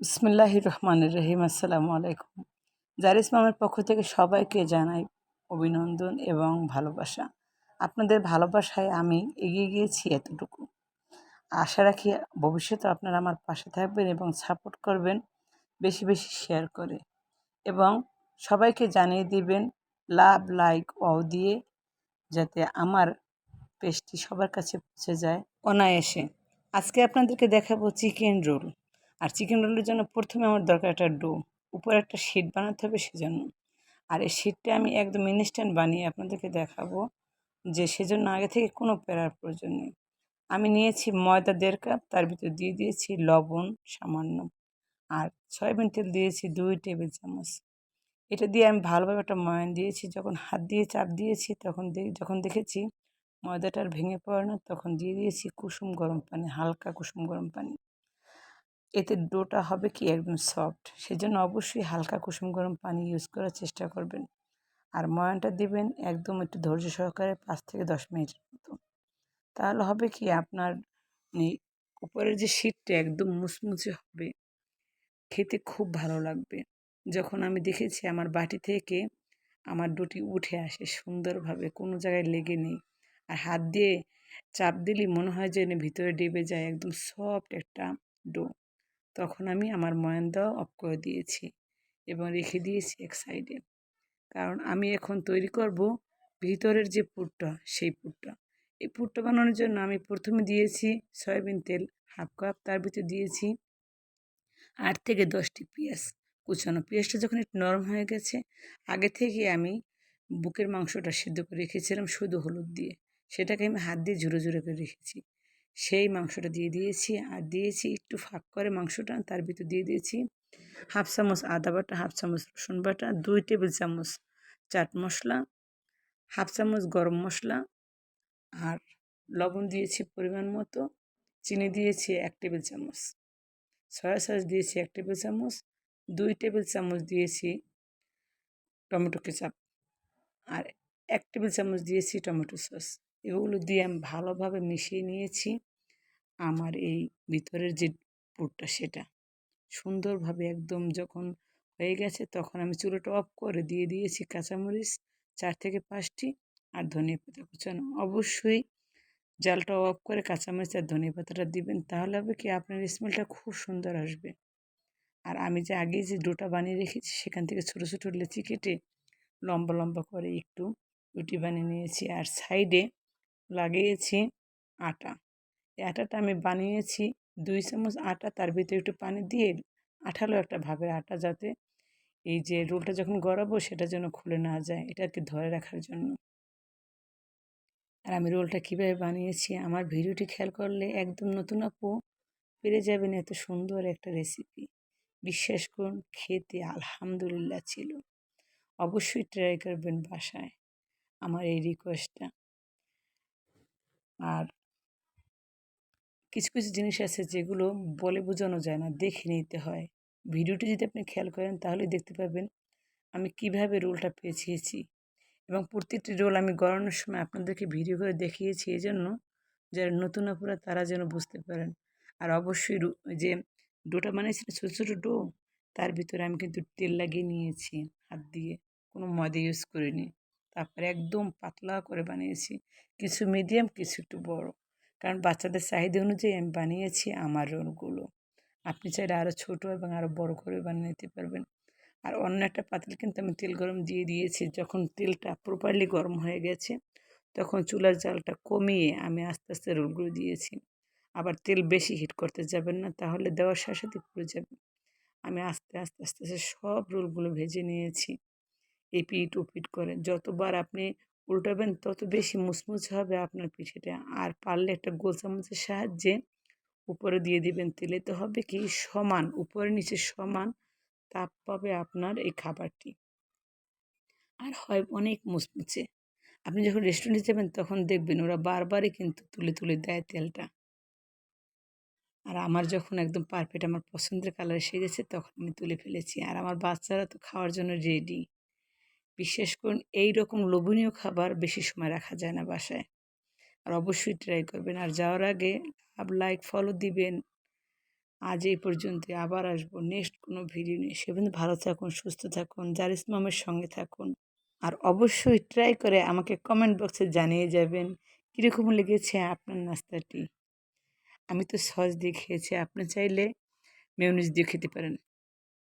বিসমিল্লাহির রহমানির রহিম। আসসালামু আলাইকুম। জারিস মামের পক্ষ থেকে সবাইকে জানাই অভিনন্দন এবং ভালোবাসা। আপনাদের ভালোবাসায় আমি এগিয়ে গিয়েছি এতটুকু। আশা রাখি ভবিষ্যতে আপনারা আমার পাশে থাকবেন এবং সাপোর্ট করবেন বেশি বেশি শেয়ার করে, এবং সবাইকে জানিয়ে দিবেন লাভ, লাইক, ওয়াও দিয়ে, যাতে আমার পেজটি সবার কাছে পৌঁছে যায় অনায়াসে। আজকে আপনাদেরকে দেখাবো চিকেন রোল। আর চিকেন রোলের জন্য প্রথমে আমার দরকার একটা ডো, উপরে একটা শিট বানাতে হবে সেজন্য। আর এই শিটটা আমি একদম ইনস্ট্যান্ট বানিয়ে আপনাদেরকে দেখাবো, যে সেজন্য আগে থেকে কোনো প্যারার প্রয়োজন নেই। আমি নিয়েছি ময়দা 1.5 কাপ, তার ভিতরে দিয়ে দিয়েছি লবণ সামান্য, আর সয়াবিন তেল দিয়েছি 2 টেবিল চামচ। এটা দিয়ে আমি ভালোভাবে একটা ময়ান দিয়েছি। যখন হাত দিয়ে চাপ দিয়েছি তখন যখন দেখেছি ময়দাটা আর ভেঙে পড়ে না, তখন দিয়ে দিয়েছি কুসুম গরম পানি, হালকা কুসুম গরম পানি। এতে ডোটা হবে কি একদম সফট, সেজন্য অবশ্যই হালকা কুসুম গরম পানি ইউজ করার চেষ্টা করবেন। আর ময়ানটা দিবেন একদম একটু ধৈর্য সহকারে 5 থেকে 10 মিনিটের মতো। তাহলে হবে কি আপনার মানে উপরের যে শীটটা একদম মুচমুচে হবে, খেতে খুব ভালো লাগবে। যখন আমি দেখেছি আমার বাটি থেকে আমার ডোটি উঠে আসে সুন্দরভাবে, কোনো জায়গায় লেগে নেই, আর হাত দিয়ে চাপ দিলেই মনে হয় যে ভিতরে ডেবে যায়, একদম সফট একটা ডো। তখন আমি আমার ময়ান দেওয়া অফ করে দিয়েছি এবং রেখে দিয়েছি এক সাইডে। কারণ আমি এখন তৈরি করব ভিতরের যে পুরটা, সেই পুরটা। এই পুরটা বানানোর জন্য আমি প্রথমে দিয়েছি সয়াবিন তেল 1/2 কাপ, তার ভিতরে দিয়েছি 8 থেকে 10টি পেঁয়াজ কুচানো। পেঁয়াজটা যখন একটু নরম হয়ে গেছে, আগে থেকে আমি বুকের মাংসটা সিদ্ধ করে রেখেছিলাম শুধু হলুদ দিয়ে। সেটাকে আমি হাত দিয়ে ঝুরো ঝুরো করে রেখেছি। সেই মাংসটা দিয়ে দিয়েছি, আর দিয়েছি একটু ফাঁক করে মাংসটা, তার ভিতর দিয়ে দিয়েছি 1/2 চামচ আদা বাটা, 1/2 চামচ রসুন বাটা, 2 টেবিল চামচ চাট মশলা, 1/2 চামচ গরম মশলা, আর লবণ দিয়েছি পরিমাণ মতো, চিনি দিয়েছি 1 টেবিল চামচ, সয়া সস দিয়েছি 1 টেবিল চামচ, 2 টেবিল চামচ দিয়েছি টমেটো কেচাপ, আর 1 টেবিল চামচ দিয়েছি টমেটো সস। এগুলো দিয়ে আমি ভালোভাবে মিশিয়ে নিয়েছি আমার এই ভিতরের যে পুরটা, সেটা সুন্দরভাবে একদম যখন হয়ে গেছে, তখন আমি চুলাটা অফ করে দিয়ে দিয়েছি কাঁচামরিচ 4 থেকে 5টি, আর ধনিয়া পাতা কুচানো। অবশ্যই জালটা অফ করে কাঁচামরিচ আর ধনিয়া পাতাটা দিবেন, তাহলে হবে কি আপনার স্মেলটা খুব সুন্দর আসবে। আর আমি যে আগে যে ডোটা বানিয়ে রেখেছি, সেখান থেকে ছোটো ছোটো লেচি কেটে লম্বা লম্বা করে একটু রুটি বানিয়ে নিয়েছি, আর সাইডে লাগিয়েছি আটা। এই আটাটা আমি বানিয়েছি 2 চামচ আটা, তার ভিতরে একটু পানি দিয়ে আঠালো একটা ভাবের আটা, যাতে এই যে রোলটা যখন গড়াবো সেটা যেন খুলে না যায়, এটাকে ধরে রাখার জন্য। আর আমি রোলটা কীভাবে বানিয়েছি আমার ভিডিওটি খেয়াল করলে একদম নতুন আপু পেরে যাবেন এত সুন্দর একটা রেসিপি। বিশ্বাস করুন, খেতে আলহামদুলিল্লাহ ছিল। অবশ্যই ট্রাই করবেন বাসায়, আমার এই রিকোয়েস্টটা। আর কিছু কিছু জিনিস আছে যেগুলো বলে বোঝানো যায় না, দেখে নিতে হয়। ভিডিওটি যদি আপনি খেয়াল করেন তাহলে দেখতে পাবেন আমি কিভাবে রোলটা পেঁচিয়েছি, এবং প্রত্যেকটি রোল আমি গড়ানোর সময় আপনাদেরকে ভিডিও করে দেখিয়েছি, এই জন্য যারা নতুন আপুরা তারা যেন বুঝতে পারেন। আর অবশ্যই ওই যে ডোটা বানিয়েছি ছোটো ছোটো ডো, তার ভিতরে আমি কিন্তু তেল লাগিয়ে নিয়েছি হাত দিয়ে, কোনো ময়দা ইউজ করিনি। তারপরে একদম পাতলা করে বানিয়েছি, কিছু মিডিয়াম কিছু একটু বড়, কারণ বাচ্চাদের চাহিদা অনুযায়ী আমি বানিয়েছি আমার রোলগুলো। আপনি চাইলে আরও ছোটো এবং আরও বড় করে বানিয়ে নিতে পারবেন। আর অন্য একটা পাতিলে কিন্তু আমি তেল গরম দিয়ে দিয়েছি। যখন তেলটা প্রপারলি গরম হয়ে গেছে, তখন চুলার জালটা কমিয়ে আমি আস্তে আস্তে রোলগুলো দিয়েছি। আবার তেল বেশি হিট করতে যাবেন না, তাহলে দেওয়ার সাথে সাথে পুড়ে যাবে। আমি আস্তে আস্তে আস্তে আস্তে সব রোলগুলো ভেজে নিয়েছি এপিঠ ওপিঠ করে। যতবার আপনি উল্টাবেন তত বেশি মুচমুচে হবে আপনার পিঠেটা। আর পারলে একটা গোল চামচের সাহায্যে উপরে দিয়ে দিবেন তেলে, তো হবে কি সমান, উপরে নিচে সমান তাপ পাবে আপনার এই খাবারটি, আর হয় অনেক মুচমুচে। আপনি যখন রেস্টুরেন্টে যাবেন তখন দেখবেন ওরা বারবারই কিন্তু তুলে তুলে দেয় তেলটা। আর আমার যখন একদম পারফেক্ট আমার পছন্দের কালার এসে গেছে, তখন আমি তুলে ফেলেছি। আর আমার বাচ্চারা তো খাওয়ার জন্য রেডি। বিশ্বাস করুন, এই রকম লোভনীয় খাবার বেশি সময় রাখা যায় না বাসায়। আর অবশ্যই ট্রাই করবেন। আর যাওয়ার আগে লাভ, লাইক, ফলো দিবেন। আজ এই পর্যন্তই, আবার আসবো নেক্সট কোনো ভিডিও নিয়ে। সে পর্যন্ত ভালো থাকুন, সুস্থ থাকুন, জারিস মামের সঙ্গে থাকুন। আর অবশ্যই ট্রাই করে আমাকে কমেন্ট বক্সে জানিয়ে যাবেন কীরকম লেগেছে আপনার নাস্তাটি। আমি তো সস দিয়ে খেয়েছি, আপনি চাইলে মেয়োনিজ দিয়ে খেতে পারেন।